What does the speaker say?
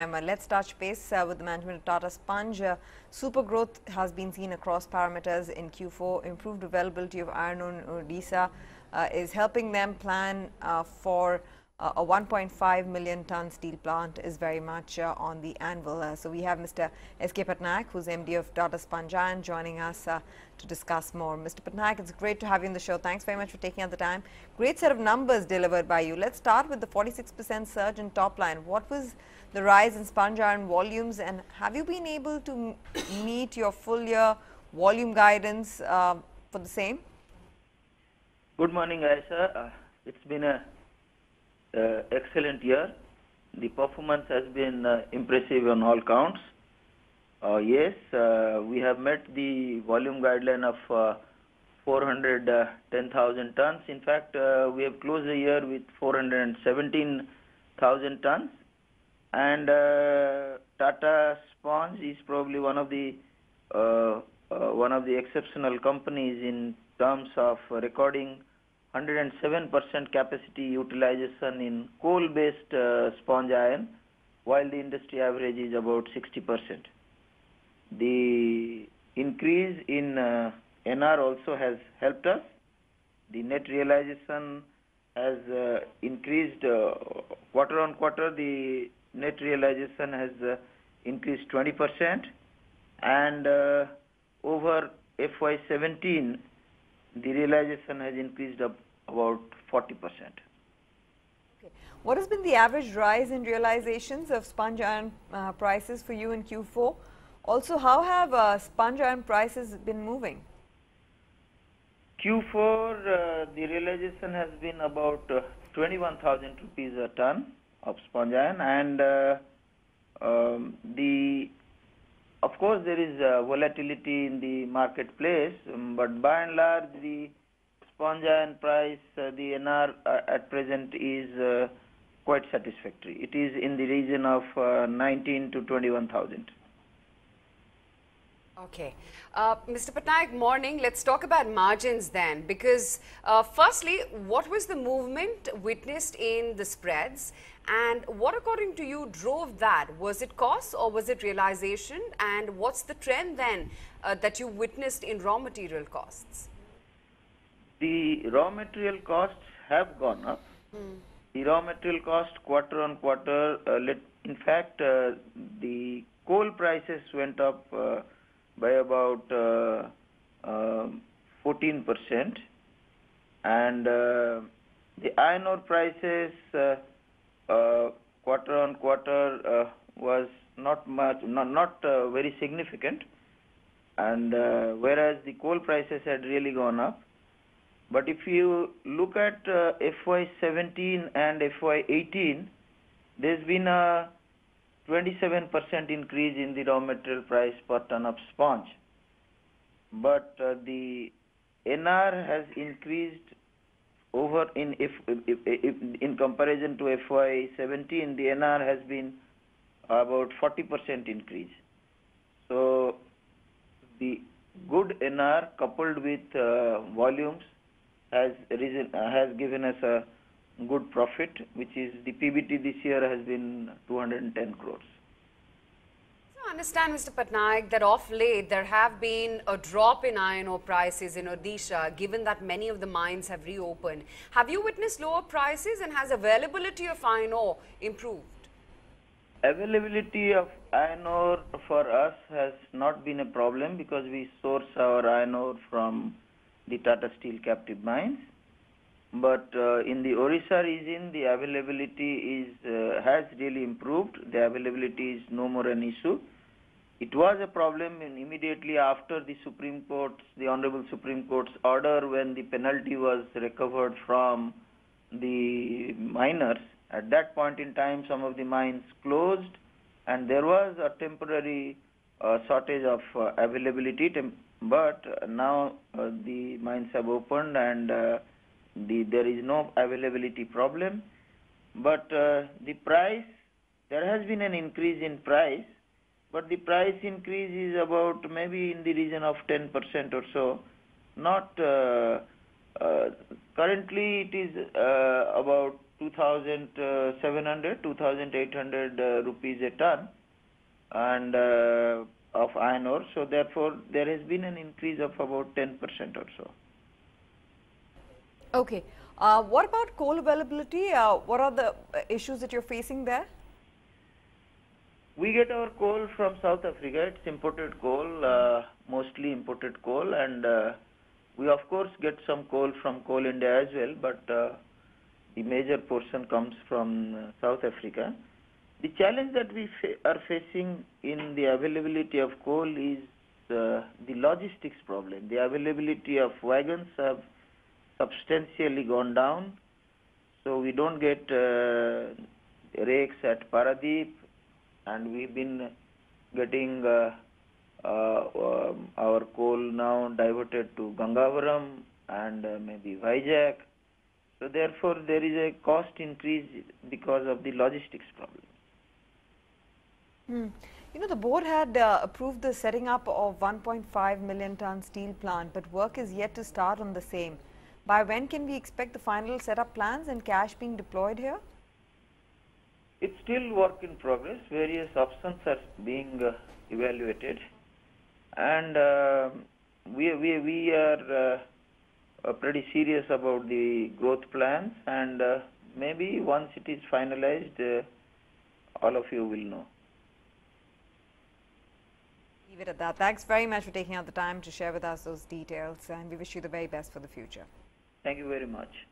Let's touch base with the management of Tata Sponge. Super growth has been seen across parameters in Q4. Improved availability of iron ore in Odisha is helping them plan for a 1.5 million ton steel plant is very much on the anvil. So we have Mr. S.K. Pattnaik, who's MD of Tata Sponge Iron, joining us to discuss more. Mr. Pattnaik, it's great to have you on the show. Thanks very much for taking out the time. Great set of numbers delivered by you. Let's start with the 46% surge in top line. What was the rise in sponge iron volumes, and have you been able to meet your full year volume guidance for the same? Good morning, Aisha. It's been a excellent year. The performance has been impressive on all counts. Yes, we have met the volume guideline of 410,000 tons. In fact, we have closed the year with 417,000 tons. And Tata Sponge is probably one of the exceptional companies in terms of recording 107% capacity utilization in coal-based sponge iron, while the industry average is about 60%. The increase in NR also has helped us. The net realization has increased quarter on quarter. The net realization has increased 20%, and over FY17, the realization has increased up about 40%. Okay. What has been the average rise in realizations of sponge iron prices for you in Q4? Also, how have sponge iron prices been moving? Q4, the realization has been about 21,000 rupees a ton of sponge iron, and of course there is volatility in the marketplace, but by and large the sponge iron price, the NR at present is quite satisfactory. It is in the region of 19 to 21,000. Okay. Mr. Pattnaik, morning. Let's talk about margins then, because firstly, what was the movement witnessed in the spreads, and what according to you drove that? Was it cost or was it realization, and what's the trend then that you witnessed in raw material costs? The raw material costs have gone up. The raw material cost quarter on quarter, in fact, the coal prices went up by about 14%, and the iron ore prices quarter on quarter was not much, not very significant, and whereas the coal prices had really gone up. But if you look at FY17 and FY18, there's been a 27% increase in the raw material price per ton of sponge. But the NR has increased over in comparison to FY17, the NR has been about 40% increase. So the good NR coupled with volumes has given us a good profit, which is the PBT this year has been 210 crores. So I understand, Mr. Pattnaik, that of late there have been a drop in iron ore prices in Odisha, given that many of the mines have reopened. Have you witnessed lower prices, and has availability of iron ore improved? Availability of iron ore for us has not been a problem because we source our iron ore from the Tata Steel captive mines. But in the Odisha region, the availability has really improved. The availability is no more an issue. It was a problem immediately after the Supreme Court, the Honorable Supreme Court's order, when the penalty was recovered from the miners. At that point in time, some of the mines closed, and there was a temporary shortage of availability. But now the mines have opened, and there is no availability problem. But the price, there has been an increase in price, but the price increase is about maybe in the region of 10% or so. Not currently it is about 2,700, 2,800 rupees a ton and of iron ore. So therefore, there has been an increase of about 10% or so. Okay. What about coal availability? What are the issues that you're facing there? We get our coal from South Africa. It's imported coal, mostly imported coal, and we of course get some coal from Coal India as well, but the major portion comes from South Africa. The challenge that we are facing in the availability of coal is the logistics problem. The availability of wagons have substantially gone down, so we don't get rakes at Paradeep, and we've been getting our coal now diverted to Gangavaram and maybe Vizag. So therefore, there is a cost increase because of the logistics problem. You know, the board had approved the setting up of 1.5 million ton steel plant, but work is yet to start on the same. By when can we expect the final setup plans and cash being deployed here? It's still work in progress. Various options are being evaluated, and we are pretty serious about the growth plans, and maybe once it is finalized, all of you will know. Leave it at that. Thanks very much for taking out the time to share with us those details, and we wish you the very best for the future. Thank you very much.